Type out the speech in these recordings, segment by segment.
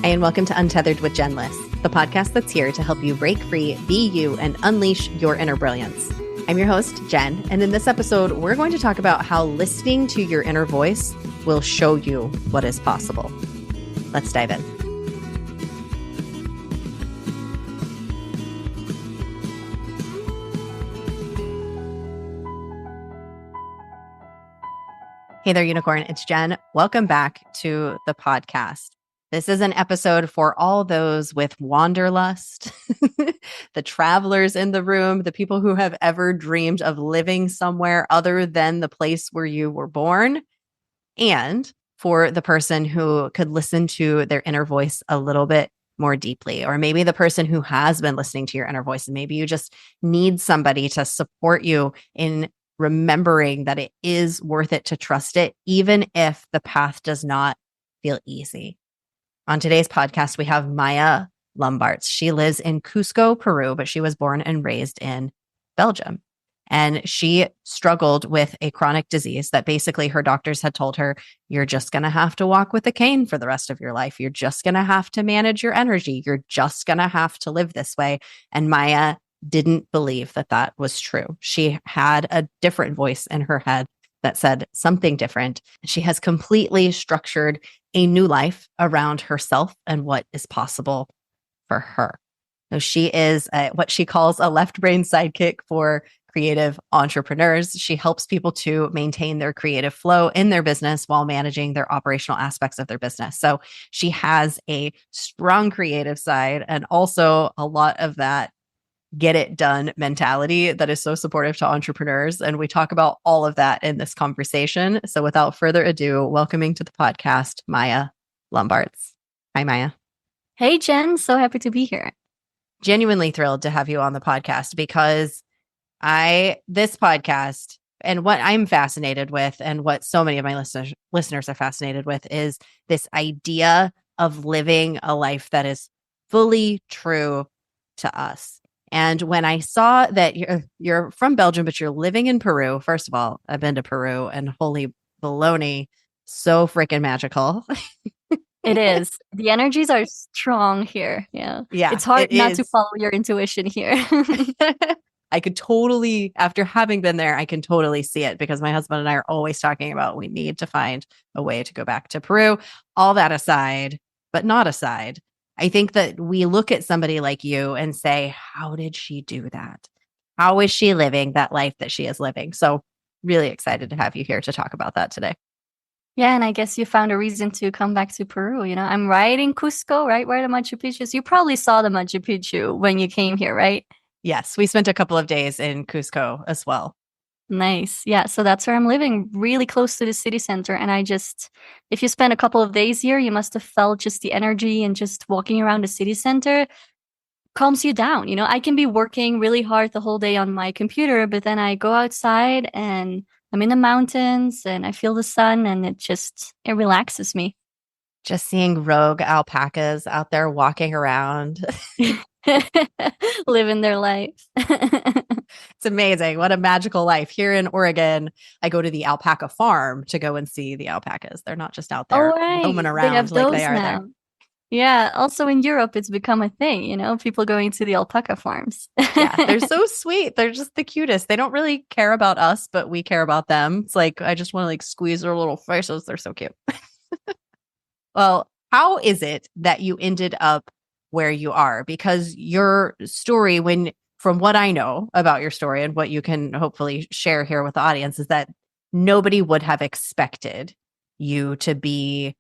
Hi, and welcome to Untethered with Jen Liss, the podcast that's here to help you break free, be you, and unleash your inner brilliance. I'm your host, Jen, and in this episode, we're going to talk about how listening to your inner voice will show you what is possible. Let's dive in. Hey there, unicorn. It's Jen. Welcome back to the podcast. This is an episode for all those with wanderlust, the travelers in the room, the people who have ever dreamed of living somewhere other than the place where you were born, and for the person who could listen to their inner voice a little bit more deeply, or maybe the person who has been listening to your inner voice, and maybe you just need somebody to support you in remembering that it is worth it to trust it, even if the path does not feel easy. On today's podcast, we have Maya Lombarts. She lives in Cusco, Peru, but she was born and raised in Belgium. And she struggled with a chronic disease that basically her doctors had told her, you're just going to have to walk with a cane for the rest of your life. You're just going to have to manage your energy. You're just going to have to live this way. And Maya didn't believe that that was true. She had a different voice in her head that said something different. She has completely structured a new life around herself and what is possible for her. So she is what she calls a left brain sidekick for creative entrepreneurs. She helps people to maintain their creative flow in their business while managing their operational aspects of their business. So she has a strong creative side and also a lot of that get it done mentality that is so supportive to entrepreneurs. And we talk about all of that in this conversation. So without further ado, welcoming to the podcast, Maya Lombarts. Hi, Maya. Hey, Jen. So happy to be here. Genuinely thrilled to have you on the podcast because this podcast and what I'm fascinated with and what so many of my listeners are fascinated with is this idea of living a life that is fully true to us. And when I saw that you're from Belgium, but you're living in Peru, first of all, I've been to Peru and holy baloney, so freaking magical. It is. The energies are strong here. Yeah. It's hard not to follow your intuition here. I could totally, after having been there, I can totally see it because my husband and I are always talking about we need to find a way to go back to Peru. All that aside, but not aside, I think that we look at somebody like you and say, how did she do that? How is she living that life that she is living? So really excited to have you here to talk about that today. Yeah, and I guess you found a reason to come back to Peru. You know, I'm right in Cusco, right where the Machu Picchu is. You probably saw the Machu Picchu when you came here, right? Yes, we spent a couple of days in Cusco as well. Nice. Yeah. So that's where I'm living, really close to the city center. And if you spend a couple of days here, you must have felt just the energy and just walking around the city center calms you down. You know, I can be working really hard the whole day on my computer, but then I go outside and I'm in the mountains and I feel the sun and it relaxes me. Just seeing rogue alpacas out there walking around. Living their life. It's amazing. What a magical life. Here in Oregon, I go to the alpaca farm to go and see the alpacas. They're not just out there roaming around like they are there. Yeah. Also in Europe, it's become a thing, you know, people going to the alpaca farms. Yeah, they're so sweet. They're just the cutest. They don't really care about us, but we care about them. It's like, I just want to like squeeze their little faces. They're so cute. Well, how is it that you ended up where you are? Because your story, from what I know about your story and what you can hopefully share here with the audience, is that nobody would have expected you to be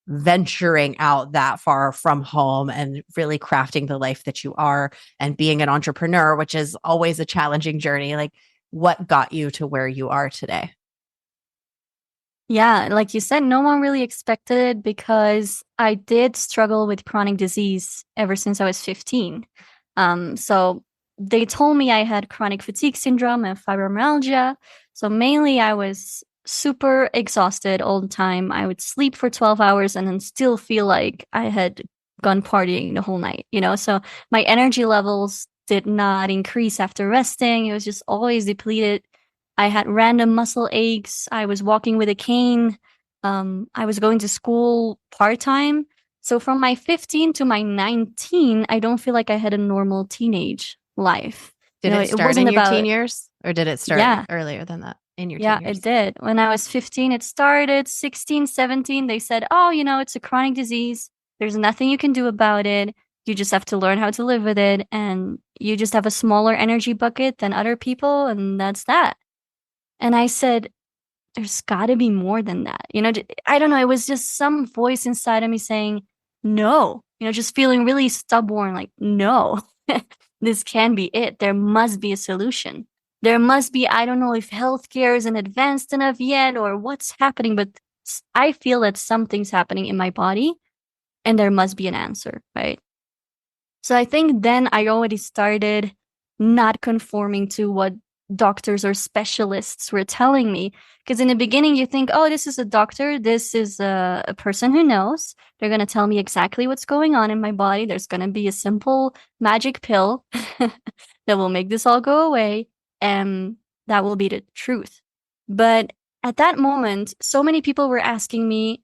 venturing out that far from home and really crafting the life that you are and being an entrepreneur, which is always a challenging journey. Like, what got you to where you are today? Yeah, like you said, no one really expected it because I did struggle with chronic disease ever since I was 15. So they told me I had chronic fatigue syndrome and fibromyalgia. So mainly I was super exhausted all the time. I would sleep for 12 hours and then still feel like I had gone partying the whole night, you know? So my energy levels did not increase after resting. It was just always depleted. I had random muscle aches. I was walking with a cane. I was going to school part-time. So from my 15 to my 19, I don't feel like I had a normal teenage life. Did it It start in wasn't your teen about, years or did it start yeah, earlier than that in your teen yeah, it years? did. When I was 15, it started. 16, 17, they said, oh, it's a chronic disease. There's nothing you can do about it. You just have to learn how to live with it. And you just have a smaller energy bucket than other people. And that's that. And I said, there's got to be more than that. I don't know. It was just some voice inside of me saying, no, just feeling really stubborn, like, no, this can be it. There must be a solution. There must be, I don't know if healthcare isn't advanced enough yet or what's happening, but I feel that something's happening in my body and there must be an answer, right? So I think then I already started not conforming to what doctors or specialists were telling me. Because in the beginning, you think, oh, this is a doctor. This is a person who knows. They're going to tell me exactly what's going on in my body. There's going to be a simple magic pill that will make this all go away. And that will be the truth. But at that moment, so many people were asking me,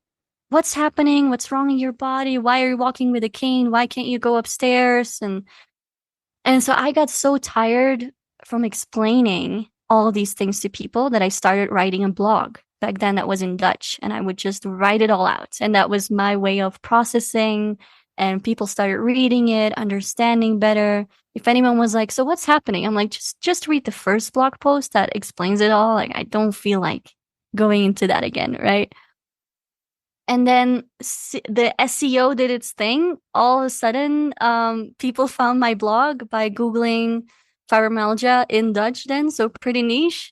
what's happening? What's wrong in your body? Why are you walking with a cane? Why can't you go upstairs? And so I got so tired from explaining all these things to people that I started writing a blog. Back then that was in Dutch and I would just write it all out. And that was my way of processing and people started reading it, understanding better. If anyone was like, "So what's happening?" I'm like, "Just read the first blog post that explains it all." Like I don't feel like going into that again, right? And then the SEO did its thing. All of a sudden, people found my blog by Googling fibromyalgia in Dutch then, so pretty niche.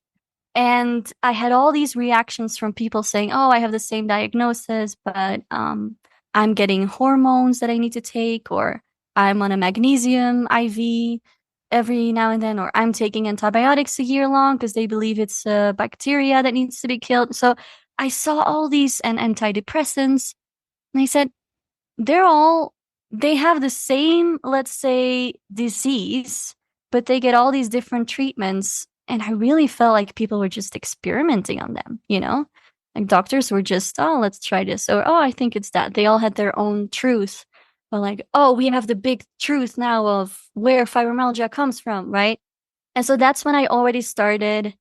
And I had all these reactions from people saying, oh, I have the same diagnosis, but I'm getting hormones that I need to take, or I'm on a magnesium IV every now and then, or I'm taking antibiotics a year long because they believe it's a bacteria that needs to be killed. So I saw all these and antidepressants, and I said, they have the same, let's say, disease, but they get all these different treatments. And I really felt like people were just experimenting on them. Like doctors were just, oh, let's try this. Or, oh, I think it's that. They all had their own truth. But like, oh, we have the big truth now of where fibromyalgia comes from, right? And so that's when I already started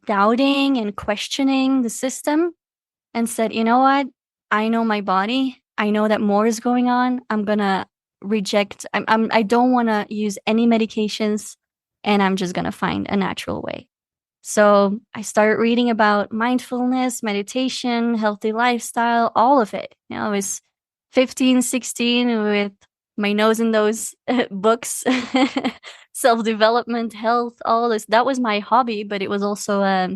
doubting and questioning the system and said, you know what? I know my body. I know that more is going on. I'm gonna reject. I don't want to use any medications, and I'm just gonna find a natural way. So I started reading about mindfulness, meditation, healthy lifestyle, all of it. I was 15, 16 with my nose in those books, self development, health, all this. That was my hobby, but it was also a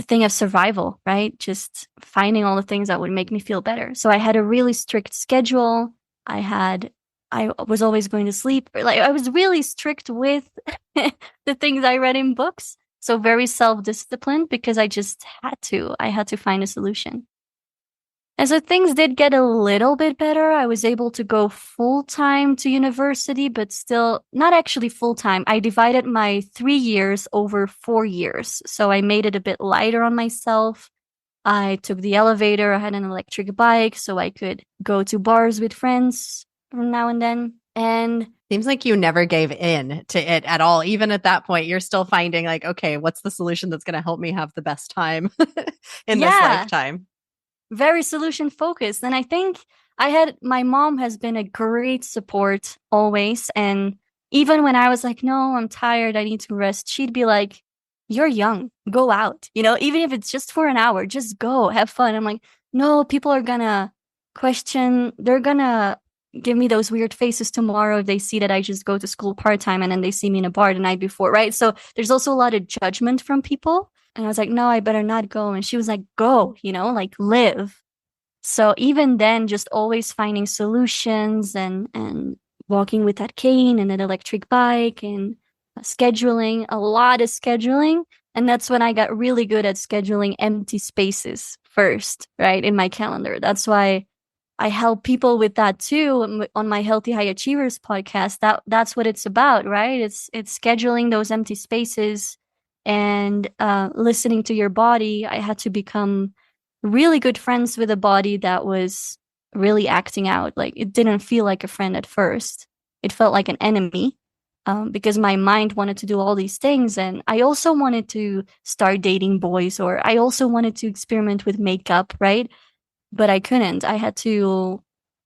thing of survival, right? Just finding all the things that would make me feel better. So I had a really strict schedule. I was always going to sleep. Like I was really strict with the things I read in books. So very self-disciplined because I just had to. I had to find a solution. And so things did get a little bit better. I was able to go full time to university, but still not actually full time. I divided my 3 years over 4 years. So I made it a bit lighter on myself. I took the elevator. I had an electric bike so I could go to bars with friends from now and then. And seems like you never gave in to it at all. Even at that point, you're still finding like, okay, what's the solution that's going to help me have the best time in this lifetime? Very solution focused. And I think my mom has been a great support always. And even when I was like, no, I'm tired, I need to rest, she'd be like, you're young, go out, even if it's just for an hour, just go have fun. I'm like, no, people are gonna question, they're gonna give me those weird faces tomorrow if they see that I just go to school part-time and then they see me in a bar the night before, right? So there's also a lot of judgment from people. And I was like, no, I better not go. And she was like, go, like live. So even then, just always finding solutions and walking with that cane and an electric bike and scheduling, a lot of scheduling. And that's when I got really good at scheduling empty spaces first, right, in my calendar. That's why I help people with that too on my Healthy High Achievers podcast. That's what it's about, right? It's scheduling those empty spaces and listening to your body. I had to become really good friends with a body that was really acting out. Like it didn't feel like a friend at first. It felt like an enemy. Because my mind wanted to do all these things. And I also wanted to start dating boys, or I also wanted to experiment with makeup, right? But I couldn't.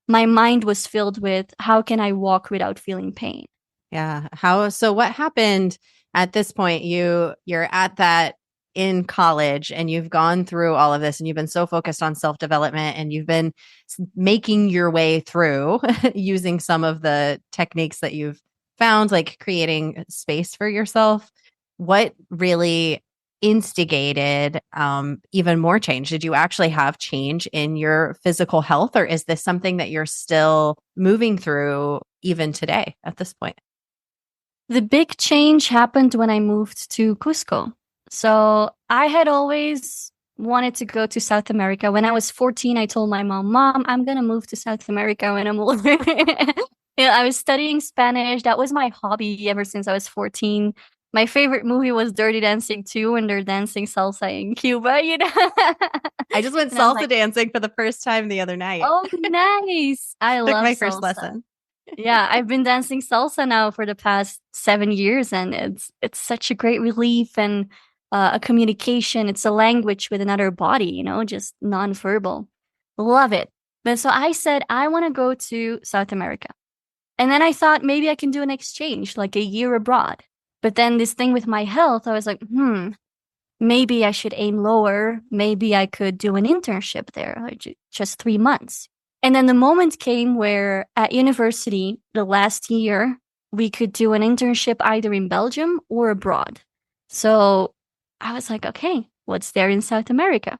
My mind was filled with how can I walk without feeling pain? Yeah. So what happened at this point? You're at that in college and you've gone through all of this and you've been so focused on self-development and you've been making your way through using some of the techniques that you've found, like creating space for yourself. What really instigated even more change? Did you actually have change in your physical health, or is this something that you're still moving through even today at this point? The big change happened when I moved to Cusco. So I had always wanted to go to South America. When I was 14, I told my mom, Mom, I'm going to move to South America when I'm older. I was studying Spanish. That was my hobby ever since I was 14. My favorite movie was Dirty Dancing 2 when they're dancing salsa in Cuba, you know? I just went And I was salsa like, dancing for the first time the other night. oh, nice. I Took love my first salsa. lesson. Yeah, I've been dancing salsa now for the past 7 years, and it's such a great relief and a communication. It's a language with another body, just nonverbal. Love it. But so I said I want to go to South America, and then I thought maybe I can do an exchange, like a year abroad. But then this thing with my health, I was like, maybe I should aim lower. Maybe I could do an internship there, like just 3 months. And then the moment came where at university, the last year, we could do an internship either in Belgium or abroad. So I was like, okay, what's there in South America?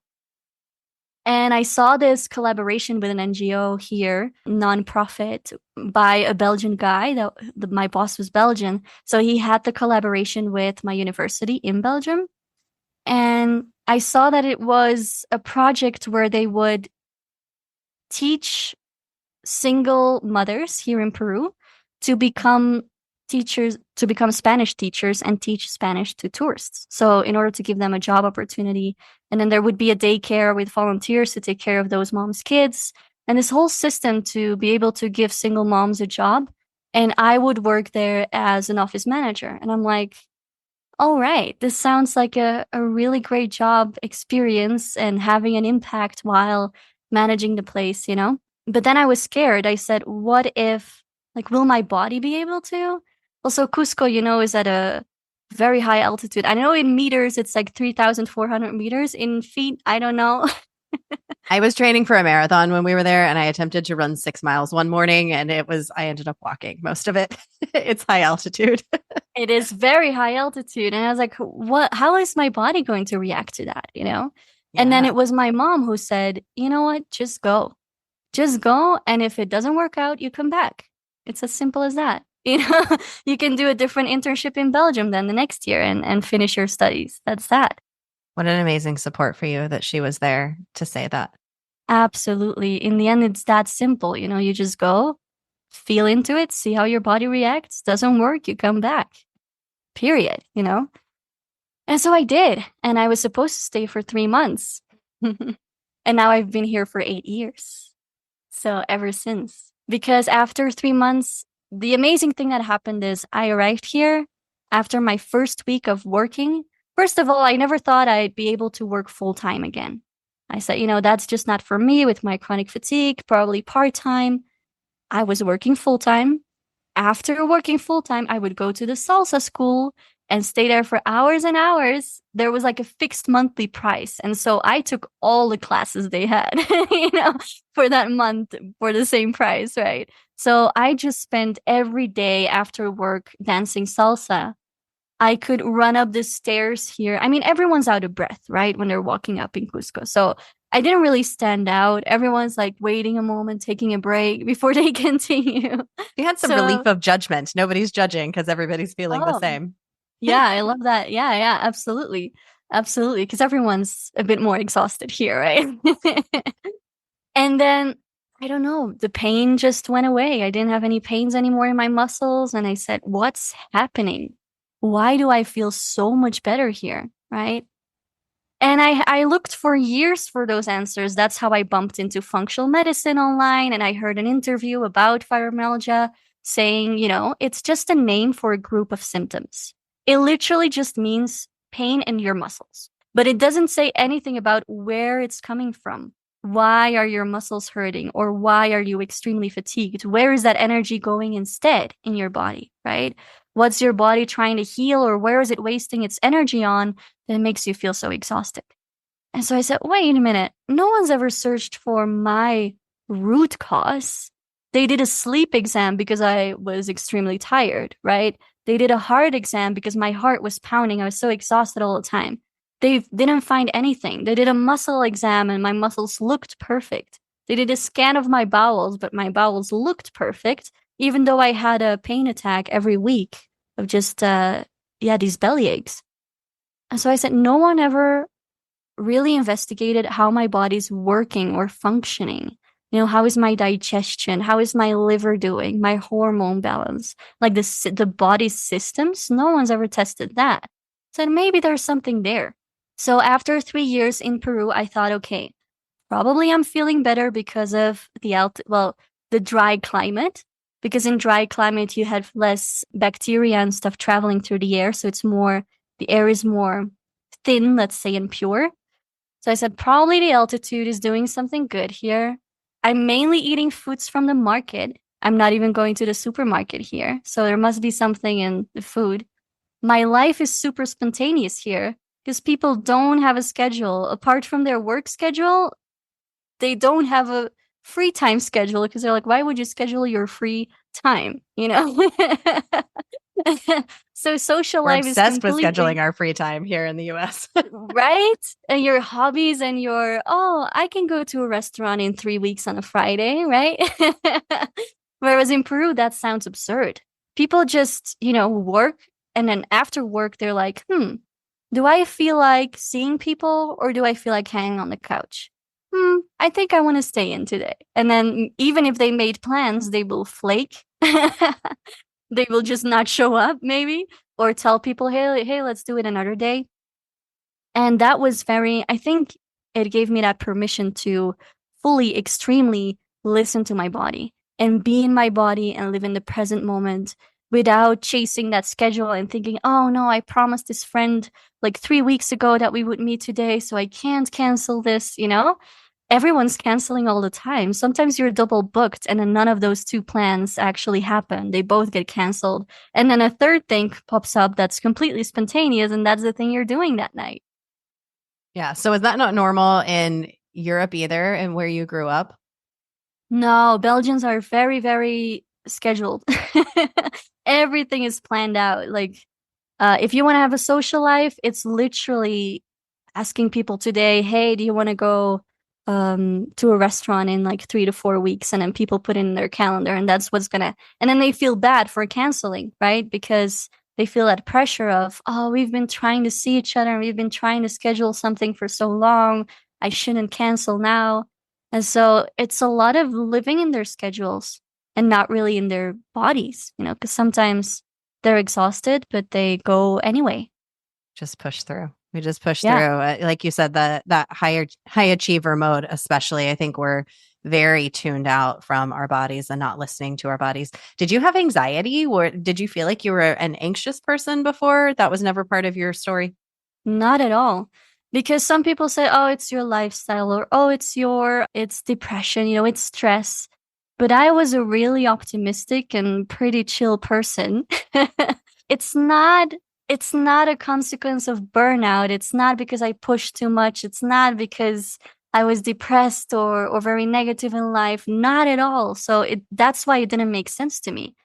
And I saw this collaboration with an NGO here, nonprofit, by a Belgian guy. My boss was Belgian. So he had the collaboration with my university in Belgium. And I saw that it was a project where they would teach single mothers here in Peru to become to become Spanish teachers and teach Spanish to tourists. So, in order to give them a job opportunity, and then there would be a daycare with volunteers to take care of those moms' kids, and this whole system to be able to give single moms a job. And I would work there as an office manager. And I'm like, all right, this sounds like a really great job experience and having an impact while managing the place. But then I was scared. I said, what if, like, will my body be able to? Also, Cusco, is at a very high altitude. I know in meters, it's like 3,400 meters. In feet, I don't know. I was training for a marathon when we were there and I attempted to run 6 miles one morning and I ended up walking most of it. It's high altitude. It is very high altitude. And I was like, how is my body going to react to that? And then Yeah. it was my mom who said, you know what, just go. Just go. And if it doesn't work out, you come back. It's as simple as that. You can do a different internship in Belgium then the next year and finish your studies. That's that. What an amazing support for you that she was there to say that. Absolutely. In the end, it's that simple. You just go, feel into it, see how your body reacts. Doesn't work, you come back. Period. And so I did. And I was supposed to stay for 3 months. And now I've been here for 8 years. So ever since. Because after 3 months, the amazing thing that happened is I arrived here after my first week of working. First of all, I never thought I'd be able to work full time again. I said, that's just not for me with my chronic fatigue, probably part time. I was working full time. After working full time, I would go to the salsa school and stay there for hours and hours. There was like a fixed monthly price. And so I took all the classes they had, for that month for the same price, right? So I just spent every day after work dancing salsa. I could run up the stairs here. I mean, everyone's out of breath, right? When they're walking up in Cusco. So I didn't really stand out. Everyone's like waiting a moment, taking a break before they continue. You had some relief So, of judgment. Nobody's judging because everybody's feeling the oh, same. yeah, I love that. Yeah, yeah, absolutely. Absolutely. Because everyone's a bit more exhausted here, right? And then, I don't know, the pain just went away. I didn't have any pains anymore in my muscles. And I said, what's happening? Why do I feel so much better here? Right. And I looked for years for those answers. That's how I bumped into functional medicine online. And I heard an interview about fibromyalgia saying, it's just a name for a group of symptoms. It literally just means pain in your muscles, but it doesn't say anything about where it's coming from. Why are your muscles hurting? Or why are you extremely fatigued? Where is that energy going instead in your body, right? What's your body trying to heal, or where is it wasting its energy on that makes you feel so exhausted? And so I said, wait a minute, no one's ever searched for my root cause. They did a sleep exam because I was extremely tired, right? They did a heart exam because my heart was pounding. I was so exhausted all the time. They didn't find anything. They did a muscle exam and my muscles looked perfect. They did a scan of my bowels, but my bowels looked perfect, even though I had a pain attack every week of just, these belly aches. And so I said, no one ever really investigated how my body's working or functioning. How is my digestion? How is my liver doing? My hormone balance? Like the body's systems? No one's ever tested that. So maybe there's something there. So after 3 years in Peru, I thought, okay, probably I'm feeling better because of the dry climate. Because in dry climate, you have less bacteria and stuff traveling through the air. So the air is more thin, let's say, and pure. So I said, probably the altitude is doing something good here. I'm mainly eating foods from the market. I'm not even going to the supermarket here. So there must be something in the food. My life is super spontaneous here because people don't have a schedule. Apart from their work schedule, they don't have a free time schedule because they're like, why would you schedule your free time? So social We're life is obsessed with completely scheduling our free time here in the US. right. And your hobbies and I can go to a restaurant in 3 weeks on a Friday, right? Whereas in Peru, that sounds absurd. People just, work. And then after work, they're like, do I feel like seeing people or do I feel like hanging on the couch? I think I want to stay in today. And then even if they made plans, they will flake. They will just not show up, maybe, or tell people, hey, let's do it another day. And that was I think it gave me that permission to fully, extremely listen to my body and be in my body and live in the present moment without chasing that schedule and thinking, oh no, I promised this friend like 3 weeks ago that we would meet today, so I can't cancel this, Everyone's canceling all the time. Sometimes you're double booked and then none of those two plans actually happen. They both get canceled. And then a third thing pops up that's completely spontaneous, and that's the thing you're doing that night. Yeah. So is that not normal in Europe either, and where you grew up? No, Belgians are very, very scheduled. Everything is planned out. Like, if you want to have a social life, it's literally asking people today, hey, do you want to go to a restaurant in like 3 to 4 weeks? And then people put in their calendar, and that's and then they feel bad for canceling, right? Because they feel that pressure of, oh, we've been trying to see each other and we've been trying to schedule something for so long. I shouldn't cancel now. And so it's a lot of living in their schedules and not really in their bodies, because sometimes they're exhausted, but they go anyway. Just push through. We just push through. Yeah. Like you said, that high achiever mode, especially, I think we're very tuned out from our bodies and not listening to our bodies. Did you have anxiety, or did you feel like you were an anxious person before? That was never part of your story. Not at all. Because some people say, oh, it's your lifestyle, or oh, it's depression, it's stress. But I was a really optimistic and pretty chill person. It's not it's not a consequence of burnout. It's not because I pushed too much. It's not because I was depressed or very negative in life. Not at all. So that's why it didn't make sense to me.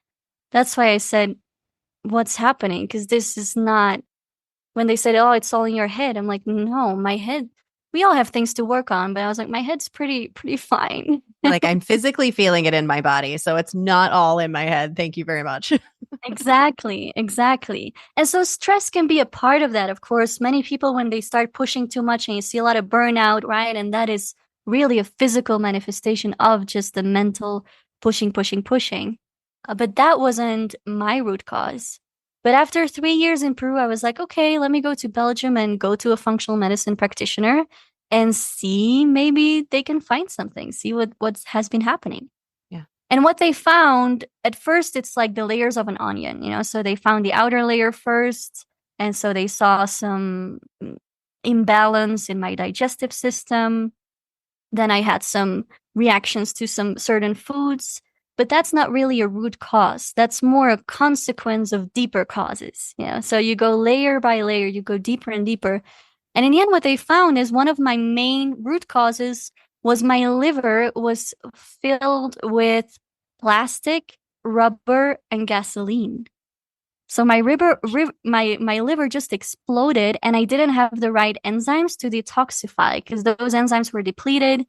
That's why I said, what's happening? Because this is not when they said, oh, it's all in your head. I'm like, no, my head, we all have things to work on. But I was like, my head's pretty fine. Like, I'm physically feeling it in my body. So it's not all in my head. Thank you very much. Exactly. And so stress can be a part of that. Of course, many people, when they start pushing too much and you see a lot of burnout, right? And that is really a physical manifestation of just the mental pushing. But that wasn't my root cause. But after 3 years in Peru, I was like, okay, let me go to Belgium and go to a functional medicine practitioner and see maybe they can find something, see what has been happening. Yeah. And what they found at first, it's like the layers of an onion, So they found the outer layer first. And so they saw some imbalance in my digestive system. Then I had some reactions to some certain foods, but that's not really a root cause. That's more a consequence of deeper causes. So you go layer by layer, you go deeper and deeper. And in the end, what they found is one of my main root causes was my liver was filled with plastic, rubber, and gasoline. So my liver just exploded, and I didn't have the right enzymes to detoxify because those enzymes were depleted.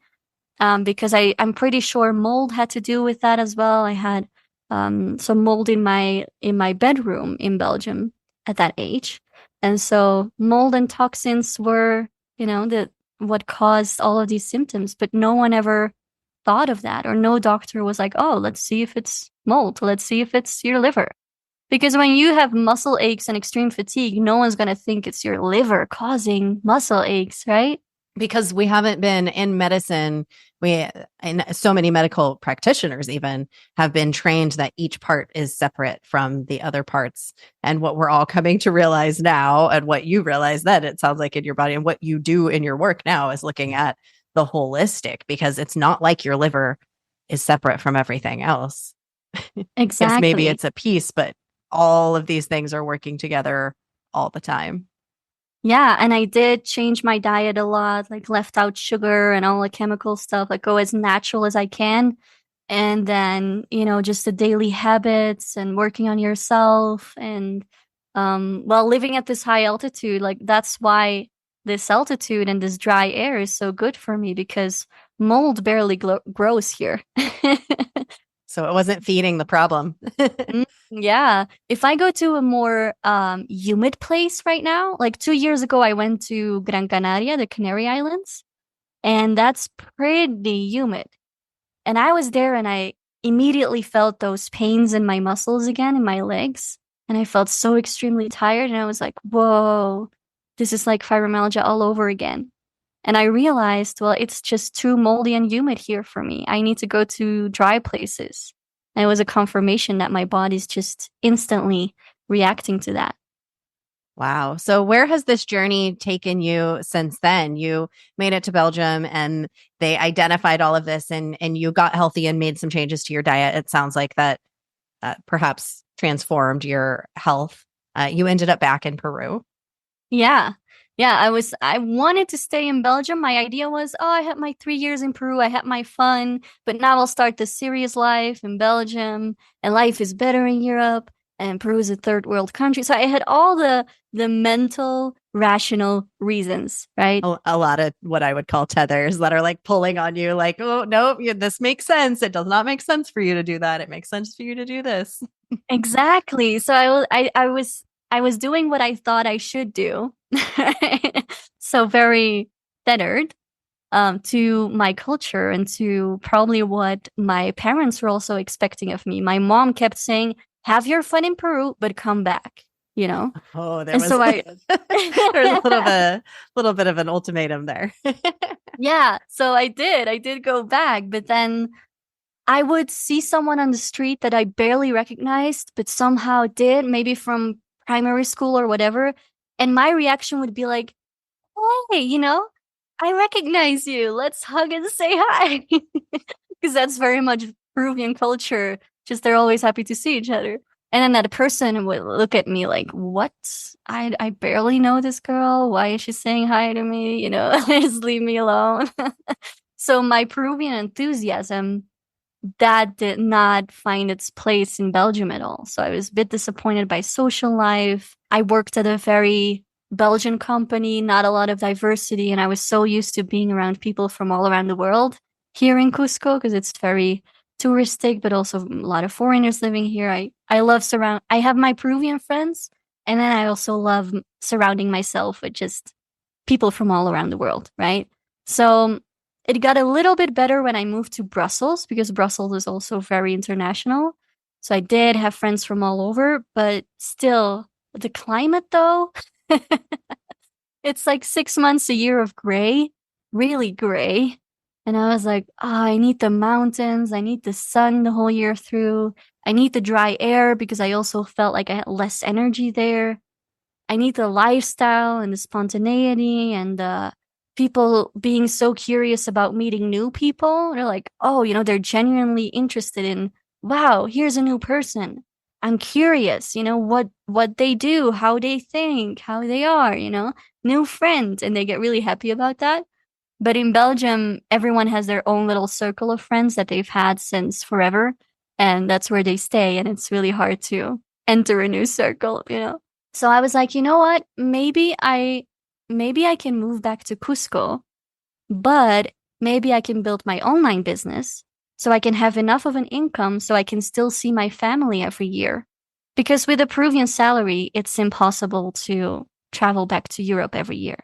Because I'm pretty sure mold had to do with that as well. I had some mold in my bedroom in Belgium at that age, and so mold and toxins were, the what caused all of these symptoms. But no one ever thought of that, or no doctor was like, "Oh, let's see if it's mold. Let's see if it's your liver." Because when you have muscle aches and extreme fatigue, no one's gonna think it's your liver causing muscle aches, right? Because we haven't been in medicine, and so many medical practitioners even have been trained that each part is separate from the other parts. And what we're all coming to realize now, and what you realize then, it sounds like in your body, and what you do in your work now is looking at the holistic, because it's not like your liver is separate from everything else. Yes, maybe Exactly. it's a piece, but all of these things are working together all the time. Yeah, and I did change my diet a lot, like left out sugar and all the chemical stuff, like go as natural as I can. And then, just the daily habits and working on yourself and well, living at this high altitude, like that's why this altitude and this dry air is so good for me because mold barely grows here. So it wasn't feeding the problem. Yeah. If I go to a more humid place right now, like 2 years ago, I went to Gran Canaria, the Canary Islands, and that's pretty humid. And I was there and I immediately felt those pains in my muscles again, in my legs. And I felt so extremely tired. And I was like, whoa, this is like fibromyalgia all over again. And I realized, well, it's just too moldy and humid here for me. I need to go to dry places. And it was a confirmation that my body's just instantly reacting to that. Wow. So where has this journey taken you since then? You made it to Belgium and they identified all of this, and you got healthy and made some changes to your diet. It sounds like that perhaps transformed your health. You ended up back in Peru. Yeah. Yeah, I wanted to stay in Belgium. My idea was, oh, I had my 3 years in Peru, I had my fun, but now I'll start the serious life in Belgium, and life is better in Europe, and Peru is a third world country. So I had all the mental, rational reasons, right? A lot of what I would call tethers that are like pulling on you, like, oh, no, this makes sense. It does not make sense for you to do that. It makes sense for you to do this. Exactly. So I was doing what I thought I should do. So very tethered to my culture and to probably what my parents were also expecting of me. My mom kept saying, "Have your fun in Peru, but come back," you know? Oh, there And was so I there's a little bit of an ultimatum there. Yeah, so I did. I did go back, but then I would see someone on the street that I barely recognized, but somehow did, maybe from primary school or whatever. And my reaction would be like, hey, I recognize you. Let's hug and say hi. Because that's very much Peruvian culture. Just they're always happy to see each other. And then that person would look at me like, what? I barely know this girl. Why is she saying hi to me? Just leave me alone. So my Peruvian enthusiasm that did not find its place in Belgium at all. So I was a bit disappointed by social life. I worked at a very Belgian company, not a lot of diversity, and I was so used to being around people from all around the world here in Cusco because it's very touristic, but also a lot of foreigners living here. I love I have my Peruvian friends, and then I also love surrounding myself with just people from all around the world, right? So it got a little bit better when I moved to Brussels because Brussels is also very international. So I did have friends from all over, but still, the climate though, it's like 6 months a year of gray, really gray. And I was like, oh, I need the mountains. I need the sun the whole year through. I need the dry air because I also felt like I had less energy there. I need the lifestyle and the spontaneity and the people being so curious about meeting new people. They're like, oh, they're genuinely interested in, wow, here's a new person. I'm curious, what they do, how they think, how they are, new friends, and they get really happy about that. But in Belgium, everyone has their own little circle of friends that they've had since forever, and that's where they stay, and it's really hard to enter a new circle. So I was like, you know what? Maybe I can move back to Cusco, but maybe I can build my online business so I can have enough of an income so I can still see my family every year. Because with a Peruvian salary, it's impossible to travel back to Europe every year.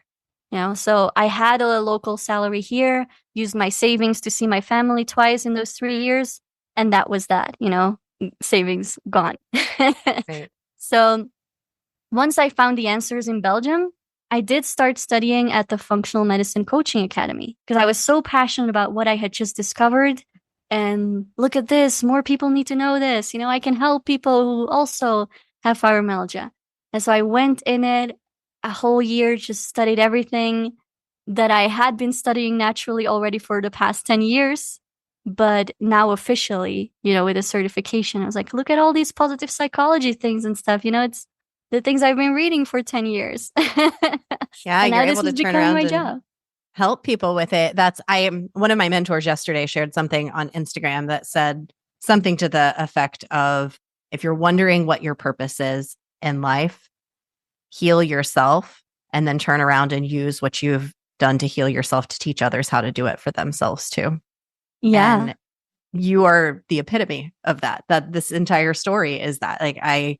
So I had a local salary here, used my savings to see my family twice in those 3 years, and that was that, savings gone. Right. So once I found the answers in Belgium, I did start studying at the Functional Medicine Coaching Academy because I was so passionate about what I had just discovered. And look at this, more people need to know this. I can help people who also have fibromyalgia. And so I went in it a whole year, just studied everything that I had been studying naturally already for the past 10 years. But now officially, with a certification, I was like, look at all these positive psychology things and stuff. It's the things I've been reading for 10 years. Yeah, And you're now this able to is turn becoming around my and job. help people with it. I am one of my mentors yesterday shared something on Instagram that said something to the effect of, if you're wondering what your purpose is in life, heal yourself and then turn around and use what you've done to heal yourself to teach others how to do it for themselves too. Yeah. And you are the epitome of that. That this entire story is that, like, I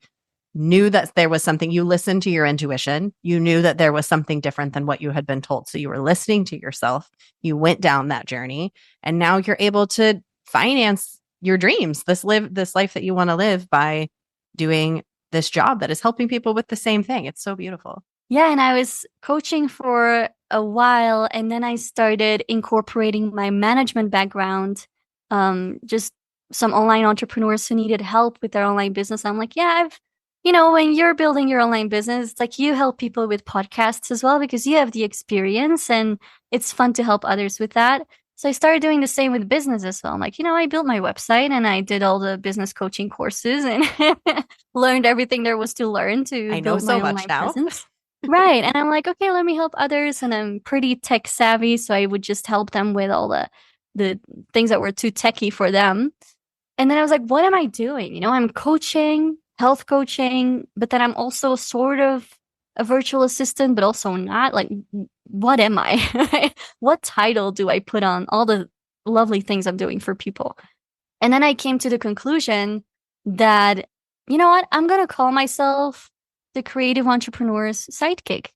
knew that there was something. You listened to your intuition. You knew that there was something different than what you had been told. So you were listening to yourself. You went down that journey, and now you're able to finance your dreams, this life that you want to live by doing this job that is helping people with the same thing. It's so beautiful. Yeah. And I was coaching for a while, and then I started incorporating my management background. Just some online entrepreneurs who needed help with their online business. I'm like, yeah, when you're building your online business, it's like you help people with podcasts as well because you have the experience and it's fun to help others with that. So I started doing the same with business as well. I'm like, I built my website and I did all the business coaching courses and learned everything there was to learn to I know build so my much online now. presence. Right. And I'm like, okay, let me help others. And I'm pretty tech savvy. So I would just help them with all the things that were too techy for them. And then I was like, what am I doing? I'm coaching, health coaching, but then I'm also sort of a virtual assistant, but also not. Like, what am I? What title do I put on all the lovely things I'm doing for people? And then I came to the conclusion that, you know what? I'm going to call myself the creative entrepreneur's sidekick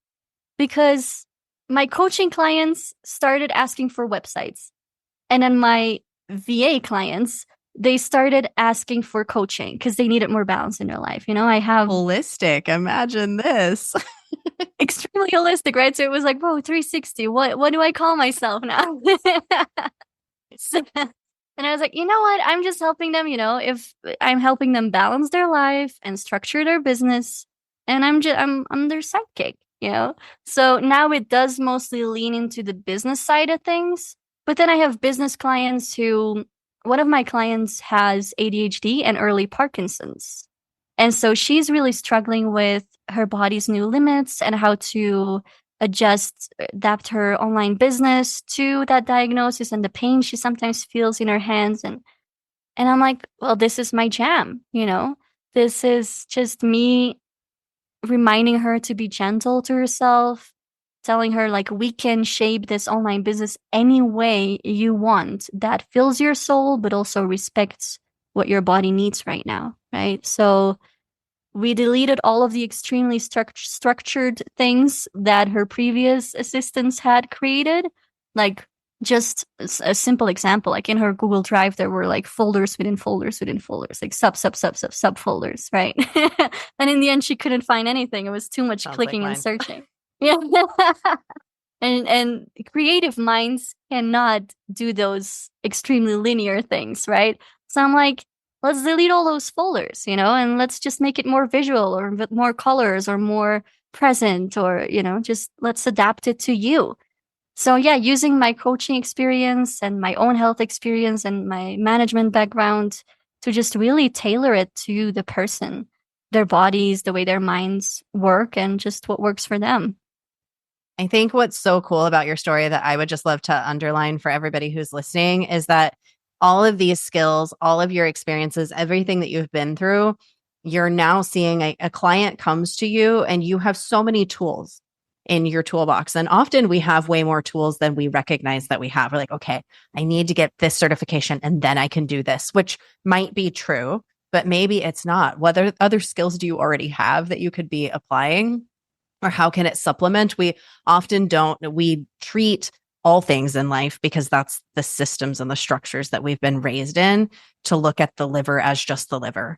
because my coaching clients started asking for websites. And then my VA clients, they started asking for coaching because they needed more balance in their life. I have Holistic. Imagine this. extremely holistic, right? So it was like, whoa, 360. What do I call myself now? So, and I was like, you know what? I'm just helping them, if I'm helping them balance their life and structure their business, and I'm their sidekick. So now it does mostly lean into the business side of things. But then I have business clients who one of my clients has ADHD and early Parkinson's. And so she's really struggling with her body's new limits and how to adapt her online business to that diagnosis and the pain she sometimes feels in her hands. And I'm like, well, this is my jam. This is just me reminding her to be gentle to herself, telling her like we can shape this online business any way you want that fills your soul but also respects what your body needs right now, right? So we deleted all of the extremely structured things that her previous assistants had created, like Just a simple example, like in her Google Drive, there were like folders within folders within folders, like sub folders, right? And in the end, she couldn't find anything. It was too much Sounds like clicking and mine. searching. Yeah. And creative minds cannot do those extremely linear things, right? So I'm like, let's delete all those folders, and let's just make it more visual or with more colors or more present or, just let's adapt it to you. So yeah, using my coaching experience and my own health experience and my management background to just really tailor it to the person, their bodies, the way their minds work, and just what works for them. I think what's so cool about your story that I would just love to underline for everybody who's listening is that all of these skills, all of your experiences, everything that you've been through, you're now seeing a client comes to you and you have so many tools in your toolbox. And often we have way more tools than we recognize that we have. We're like, okay, I need to get this certification and then I can do this, which might be true, but maybe it's not. What other skills do you already have that you could be applying? Or how can it supplement? We often don't, we treat all things in life because that's the systems and the structures that we've been raised in to look at the liver as just the liver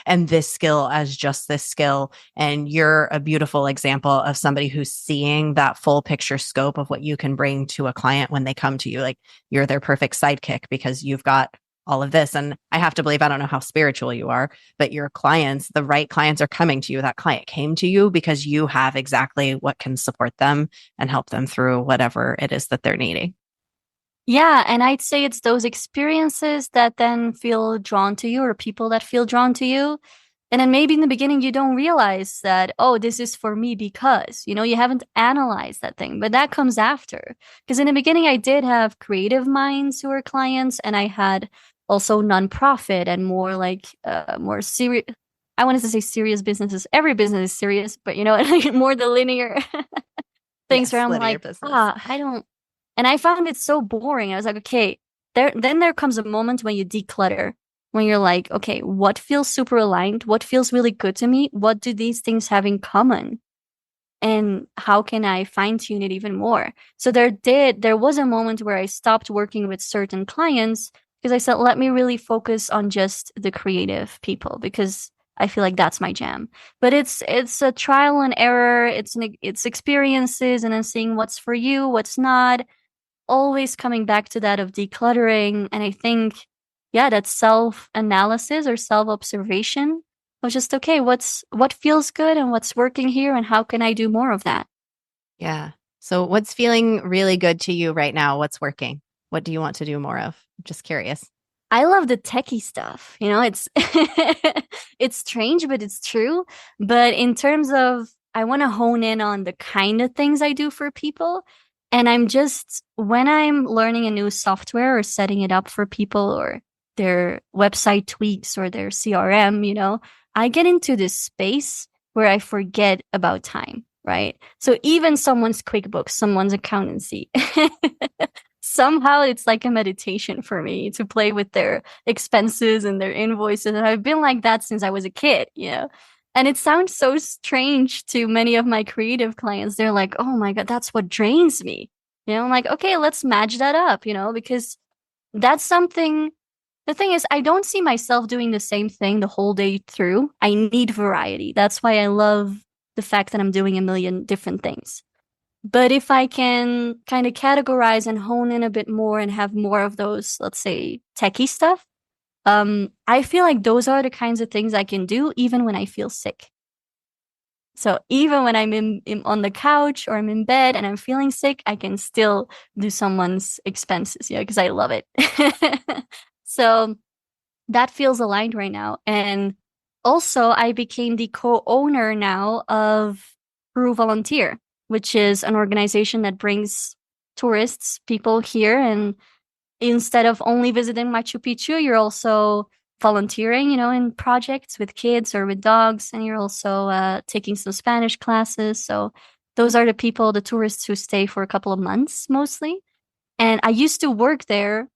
and this skill as just this skill. And you're a beautiful example of somebody who's seeing that full picture scope of what you can bring to a client when they come to you. Like you're their perfect sidekick because you've got all of this. And I have to believe, I don't know how spiritual you are, but your clients, the right clients are coming to you. That client came to you because you have exactly what can support them and help them through whatever it is that they're needing. Yeah, and I'd say it's those experiences that then feel drawn to you or people that feel drawn to you. And then maybe in the beginning you don't realize that, oh, this is for me because, you haven't analyzed that thing, but that comes after. Because in the beginning I did have creative minds who were clients, and I had also nonprofit and more like more serious. I wanted to say serious businesses. Every business is serious, but like more the linear things where Yes, I'm linear like, business. I don't. And I found it so boring. I was like, okay, there comes a moment when you declutter, when you're like, okay, what feels super aligned? What feels really good to me? What do these things have in common? And how can I fine tune it even more? So there was a moment where I stopped working with certain clients because I said, let me really focus on just the creative people because I feel like that's my jam. But it's a trial and error. It's experiences and then seeing what's for you, what's not, always coming back to that of decluttering. And I think, yeah, that self analysis or self observation was just okay, what feels good and what's working here, and how can I do more of that? Yeah. So what's feeling really good to you right now? What's working? What do you want to do more of? Just curious. I love the techie stuff. It's it's strange, but it's true. But in terms of I want to hone in on the kind of things I do for people. And I'm just when I'm learning a new software or setting it up for people or their website tweaks or their CRM, I get into this space where I forget about time, right? So even someone's QuickBooks, someone's accountancy. Somehow it's like a meditation for me to play with their expenses and their invoices. And I've been like that since I was a kid. And it sounds so strange to many of my creative clients. They're like, oh my God, that's what drains me. I'm like, okay, let's match that up, because that's something. The thing is, I don't see myself doing the same thing the whole day through. I need variety. That's why I love the fact that I'm doing a million different things. But if I can kind of categorize and hone in a bit more and have more of those, let's say, techie stuff, I feel like those are the kinds of things I can do even when I feel sick. So even when I'm on the couch or I'm in bed and I'm feeling sick, I can still do someone's expenses, because I love it. So that feels aligned right now. And also, I became the co-owner now of Peru Volunteer, which is an organization that brings tourists, people here. And instead of only visiting Machu Picchu, you're also volunteering, in projects with kids or with dogs. And you're also taking some Spanish classes. So those are the people, the tourists who stay for a couple of months mostly. And I used to work there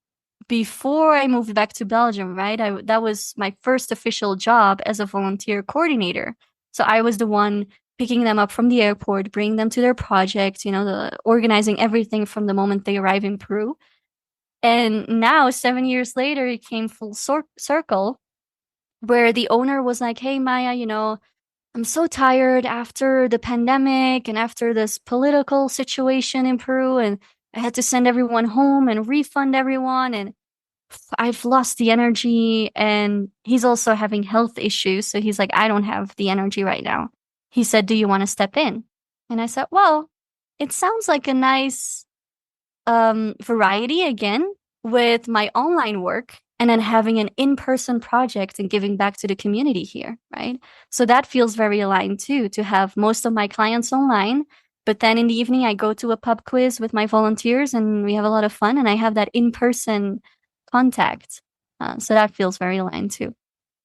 before I moved back to Belgium, right? That was my first official job as a volunteer coordinator. So I was the one picking them up from the airport, bringing them to their project, organizing everything from the moment they arrive in Peru. And now, 7 years later, it came full circle where the owner was like, "Hey, Maya, I'm so tired after the pandemic and after this political situation in Peru, and I had to send everyone home and refund everyone, and I've lost the energy." And he's also having health issues. So he's like, "I don't have the energy right now." He said, "Do you want to step in?" And I said, "Well, it sounds like a nice variety again with my online work and then having an in-person project and giving back to the community here, right?" So that feels very aligned too, to have most of my clients online, but then in the evening I go to a pub quiz with my volunteers and we have a lot of fun and I have that in-person contact. So that feels very aligned too.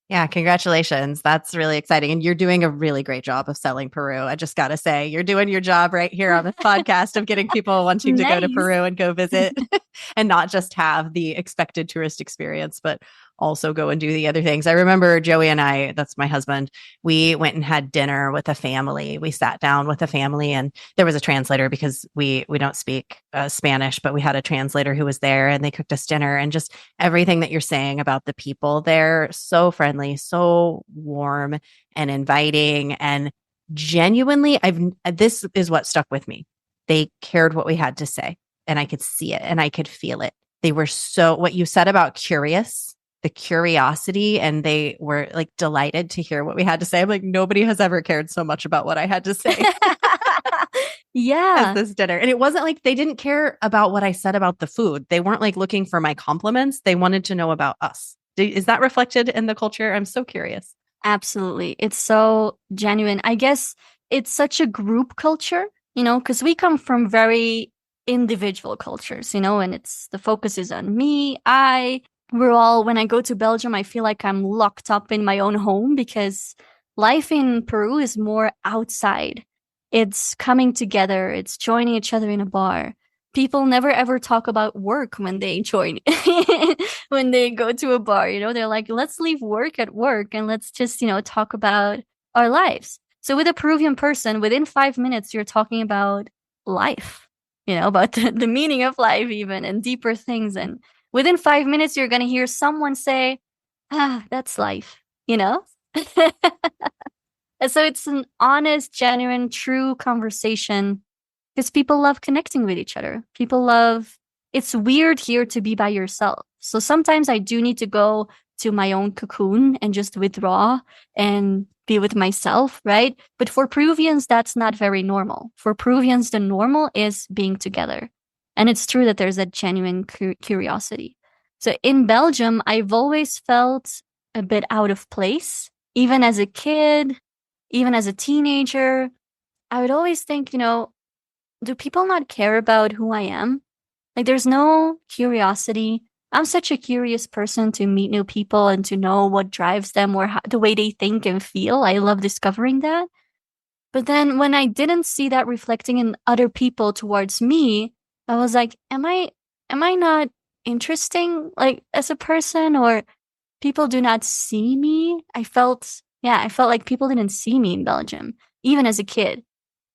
Yeah, congratulations. That's really exciting. And you're doing a really great job of selling Peru. I just got to say, you're doing your job right here on this podcast of getting people wanting to go to Nice. Peru and go visit and not just have the expected tourist experience, but also go and do the other things. I remember Joey and I, that's my husband, we went and had dinner with a family. We sat down with a family and there was a translator because we don't speak Spanish, but we had a translator who was there and they cooked us dinner and just everything that you're saying about the people there, so friendly, so warm and inviting and genuinely this is what stuck with me. They cared what we had to say and I could see it and I could feel it. They were so what you said about curious, the curiosity, and they were like delighted to hear what we had to say. I'm like, nobody has ever cared so much about what I had to say as Yeah. this dinner. And it wasn't like they didn't care about what I said about the food. They weren't like looking for my compliments. They wanted to know about us. Is that reflected in the culture? I'm so curious. Absolutely. It's so genuine. I guess it's such a group culture, because we come from very individual cultures, and it's the focus is on me, when I go to Belgium, I feel like I'm locked up in my own home because life in Peru is more outside. It's coming together, it's joining each other in a bar. People never ever talk about work when they join, when they go to a bar, they're like, let's leave work at work and let's just, talk about our lives. So with a Peruvian person, within 5 minutes, you're talking about life, about the meaning of life, even and deeper things. And within 5 minutes, you're going to hear someone say, that's life, you know? And so it's an honest, genuine, true conversation because people love connecting with each other. It's weird here to be by yourself. So sometimes I do need to go to my own cocoon and just withdraw and be with myself, right? But for Peruvians, that's not very normal. For Peruvians, the normal is being together. And it's true that there's a genuine curiosity. So in Belgium, I've always felt a bit out of place, even as a kid, even as a teenager. I would always think, do people not care about who I am? Like, there's no curiosity. I'm such a curious person to meet new people and to know what drives them or the way they think and feel. I love discovering that. But then when I didn't see that reflecting in other people towards me, I was like, am I not interesting, like, as a person, or people do not see me? I felt like people didn't see me in Belgium, even as a kid.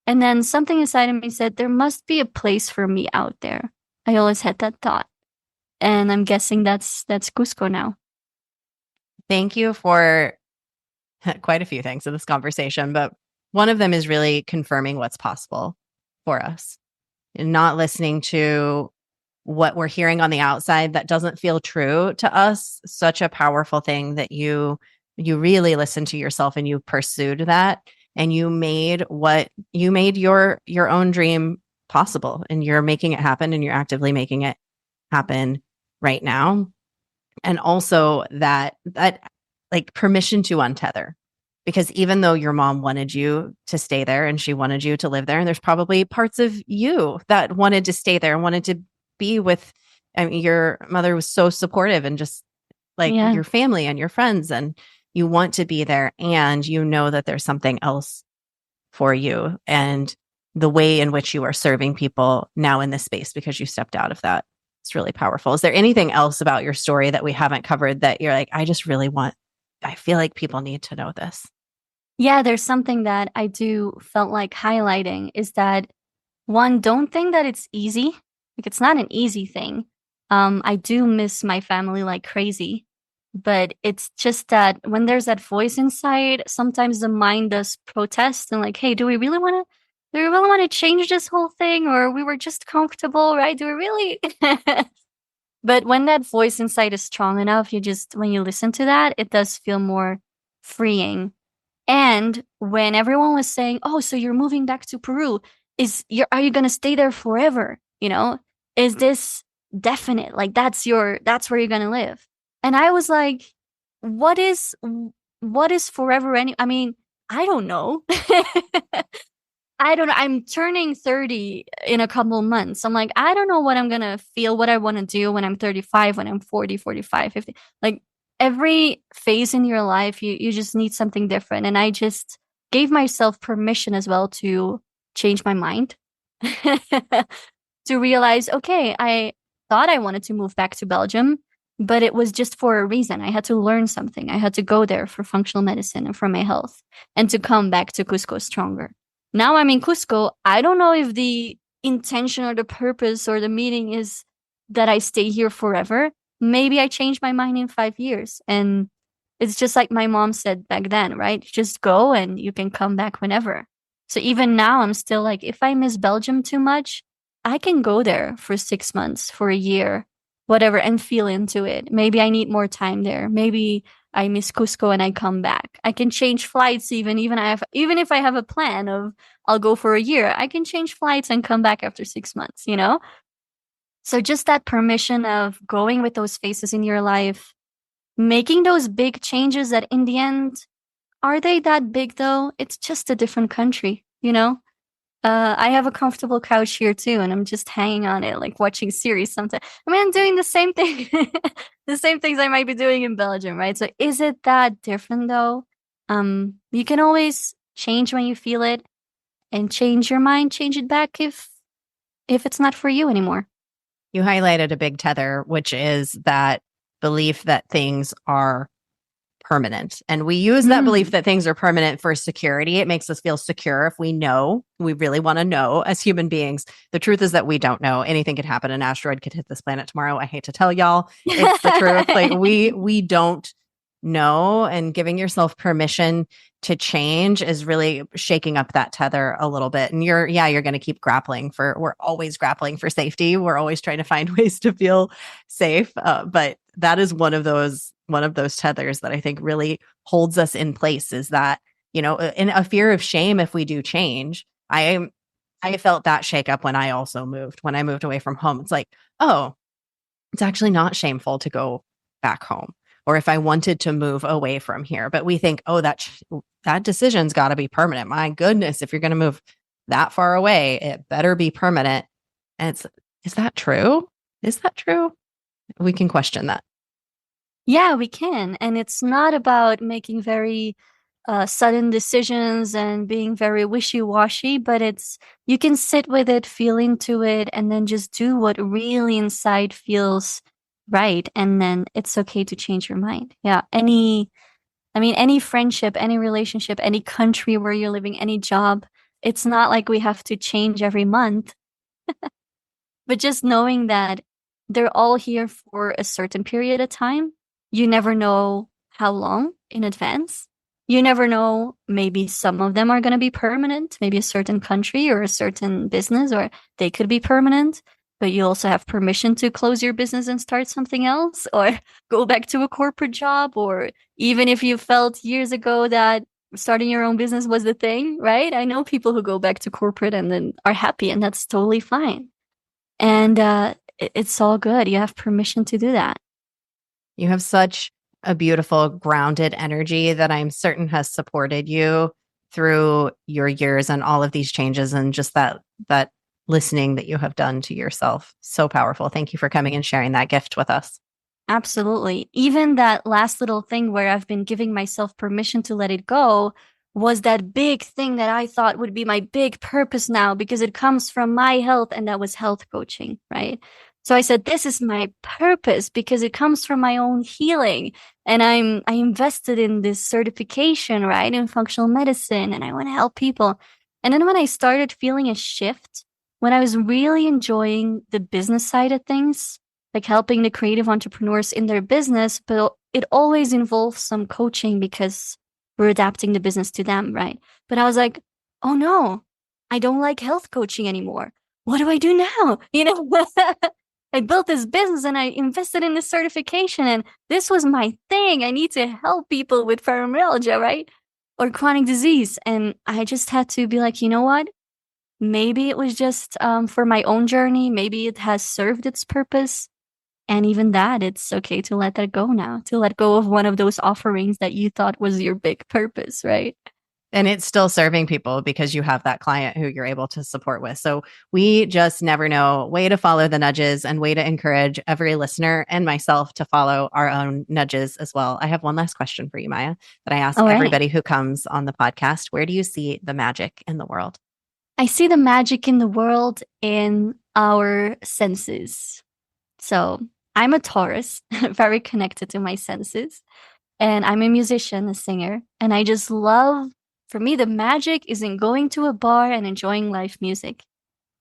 And then something inside of me said, there must be a place for me out there. I always had that thought. And I'm guessing that's Cusco now. Thank you for quite a few things in this conversation, but one of them is really confirming what's possible for us and not listening to what we're hearing on the outside that doesn't feel true to us. Such a powerful thing that you really listened to yourself and you pursued that and you made your own dream possible and you're making it happen and you're actively making it happen right now. And also that like permission to untether, because even though your mom wanted you to stay there and she wanted you to live there, and there's probably parts of you that wanted to stay there and wanted to be with, I mean, your mother was so supportive and just like Yeah. your family and your friends, and you want to be there and you know that there's something else for you and the way in which you are serving people now in this space because you stepped out of that. It's really powerful. Is there anything else about your story that we haven't covered that you're like, I feel like people need to know this? Yeah, there's something that I do felt like highlighting is that one, don't think that it's easy. Like it's not an easy thing. I do miss my family like crazy, but it's just that when there's that voice inside, sometimes the mind does protest and like, hey, do we really want to change this whole thing? Or we were just comfortable, right? Do we really? But when that voice inside is strong enough, when you listen to that, it does feel more freeing. And when everyone was saying, "Oh, so you're moving back to Peru? Are you going to stay there forever? You know, is this definite? Like that's where you're going to live?" And I was like, "What is what is forever I mean, I don't know. I don't know. I'm turning 30 in a couple months. I'm like, I don't know what I'm going to feel, what I want to do when I'm 35, when I'm 40, 45, 50. Like every phase in your life, you just need something different. And I just gave myself permission as well to change my mind, to realize, okay, I thought I wanted to move back to Belgium, but it was just for a reason. I had to learn something. I had to go there for functional medicine and for my health and to come back to Cusco stronger. Now I'm in Cusco. I don't know if the intention or the purpose or the meaning is that I stay here forever. Maybe I change my mind in 5 years. And it's just like my mom said back then, right? Just go and you can come back whenever. So even now, I'm still like, if I miss Belgium too much, I can go there for 6 months, for a year, whatever, and feel into it. Maybe I need more time there. Maybe I miss Cusco and I come back. I can change flights even if I have a plan of I'll go for a year. I can change flights and come back after 6 months, you know? So just that permission of going with those phases in your life, making those big changes that in the end, are they that big though? It's just a different country, you know? I have a comfortable couch here too, and I'm just hanging on it, like watching series sometimes. I mean, I'm doing the same thing, the same things I might be doing in Belgium, right? So is it that different though? You can always change when you feel it and change your mind, change it back if it's not for you anymore. You highlighted a big tether, which is that belief that things are permanent. And we use that belief Mm. that things are permanent for security. It makes us feel secure if we know, we really want to know as human beings. The truth is that we don't know. Anything could happen. An asteroid could hit this planet tomorrow. I hate to tell y'all. It's the truth. Like we don't know, and giving yourself permission to change is really shaking up that tether a little bit. And you're going to keep we're always grappling for safety. We're always trying to find ways to feel safe. But that is one of those tethers that I think really holds us in place, is that, in a fear of shame if we do change. I felt that shake up when I moved away from home. It's like, oh, it's actually not shameful to go back home, or if I wanted to move away from here. But we think, oh, that decision's got to be permanent. My goodness, if you're going to move that far away, it better be permanent. And is that true? Is that true? We can question that. Yeah, we can. And it's not about making very sudden decisions and being very wishy-washy, but you can sit with it, feel into it, and then just do what really inside feels right. And then it's okay to change your mind. Yeah. Any friendship, any relationship, any country where you're living, any job, it's not like we have to change every month, but just knowing that they're all here for a certain period of time. You never know how long in advance. You never know, maybe some of them are going to be permanent, maybe a certain country or a certain business, or they could be permanent, but you also have permission to close your business and start something else, or go back to a corporate job, or even if you felt years ago that starting your own business was the thing, right? I know people who go back to corporate and then are happy, and that's totally fine. And it's all good. You have permission to do that. You have such a beautiful, grounded energy that I'm certain has supported you through your years and all of these changes, and just that listening that you have done to yourself. So powerful. Thank you for coming and sharing that gift with us. Absolutely. Even that last little thing where I've been giving myself permission to let it go was that big thing that I thought would be my big purpose now because it comes from my health, and that was health coaching, right? So I said, this is my purpose because it comes from my own healing. And I invested in this certification, right, in functional medicine, and I want to help people. And then when I started feeling a shift, when I was really enjoying the business side of things, like helping the creative entrepreneurs in their business, but it always involves some coaching because we're adapting the business to them, right? But I was like, oh no, I don't like health coaching anymore. What do I do now? I built this business and I invested in this certification, and this was my thing. I need to help people with fibromyalgia, right? Or chronic disease. And I just had to be like, you know what? Maybe it was just for my own journey. Maybe it has served its purpose. And even that, it's okay to let that go now, to let go of one of those offerings that you thought was your big purpose, right? And it's still serving people because you have that client who you're able to support with. So we just never know. Way to follow the nudges and way to encourage every listener and myself to follow our own nudges as well. I have one last question for you, Maya, that I ask everybody who comes on the podcast. Where do you see the magic in the world? I see the magic in the world in our senses. So I'm a Taurus, very connected to my senses. And I'm a musician, a singer. And I just love, for me, the magic is in going to a bar and enjoying live music.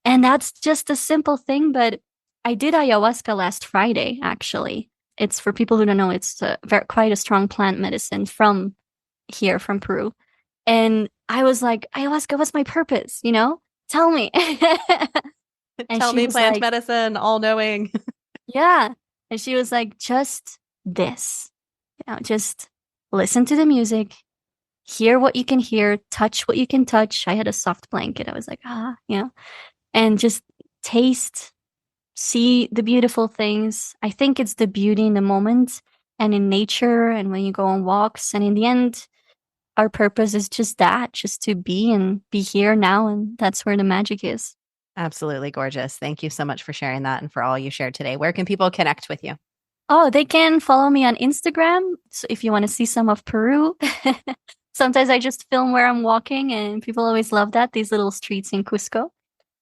And that's just a simple thing, but I did ayahuasca last Friday, actually. It's, for people who don't know, it's quite a strong plant medicine from here, from Peru. And I was like, ayahuasca, what's my purpose? Tell me. Tell me, plant medicine, all knowing. Yeah. And she was like, just this. Just listen to the music, hear what you can hear, touch what you can touch. I had a soft blanket. I was like, and just taste, see the beautiful things. I think it's the beauty in the moment and in nature and when you go on walks. And in the end, our purpose is just that, just to be and be here now. And that's where the magic is. Absolutely gorgeous. Thank you so much for sharing that and for all you shared today. Where can people connect with you? Oh, they can follow me on Instagram. So if you want to see some of Peru, sometimes I just film where I'm walking and people always love that. These little streets in Cusco.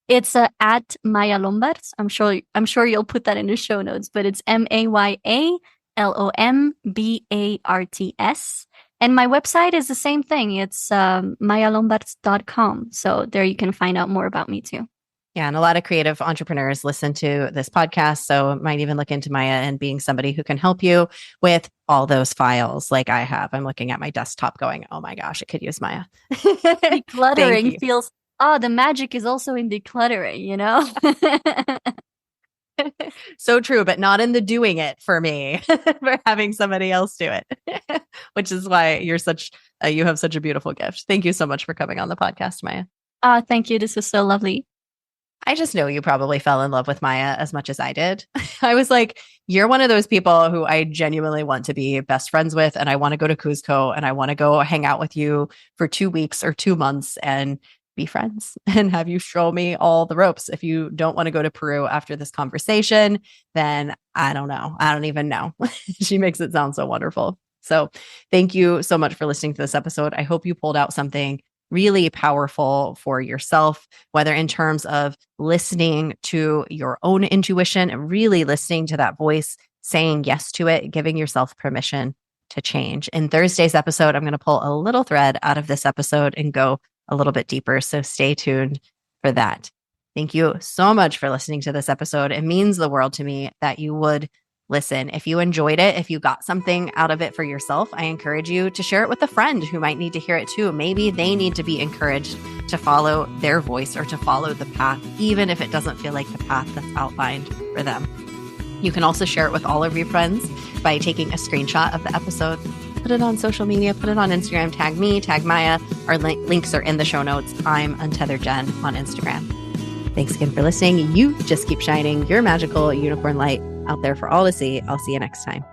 It's at Maya Lombarts. I'm sure you'll put that in the show notes, but it's MayaLombarts. And my website is the same thing. It's mayalombarts.com. So there you can find out more about me too. Yeah. And a lot of creative entrepreneurs listen to this podcast. So might even look into Maya and being somebody who can help you with all those files like I have. I'm looking at my desktop going, oh my gosh, it could use Maya. Decluttering feels, the magic is also in decluttering, So true, but not in the doing it for me, for having somebody else do it, which is why you have such a beautiful gift. Thank you so much for coming on the podcast, Maya. Thank you. This was so lovely. I just know you probably fell in love with Maya as much as I did. I was like, you're one of those people who I genuinely want to be best friends with. And I want to go to Cusco and I want to go hang out with you for 2 weeks or 2 months and be friends and have you show me all the ropes. If you don't want to go to Peru after this conversation, then I don't know. I don't even know. She makes it sound so wonderful. So thank you so much for listening to this episode. I hope you pulled out something really powerful for yourself, whether in terms of listening to your own intuition and really listening to that voice, saying yes to it, giving yourself permission to change. In Thursday's episode, I'm going to pull a little thread out of this episode and go a little bit deeper. So stay tuned for that. Thank you so much for listening to this episode. It means the world to me that you would listen. If you enjoyed it, if you got something out of it for yourself, I encourage you to share it with a friend who might need to hear it too. Maybe they need to be encouraged to follow their voice or to follow the path, even if it doesn't feel like the path that's outlined for them. You can also share it with all of your friends by taking a screenshot of the episode, put it on social media, put it on Instagram, tag me, tag Maya. Our links are in the show notes. I'm Untethered Jen on Instagram. Thanks again for listening. You just keep shining your magical unicorn light out there for all to see. I'll see you next time.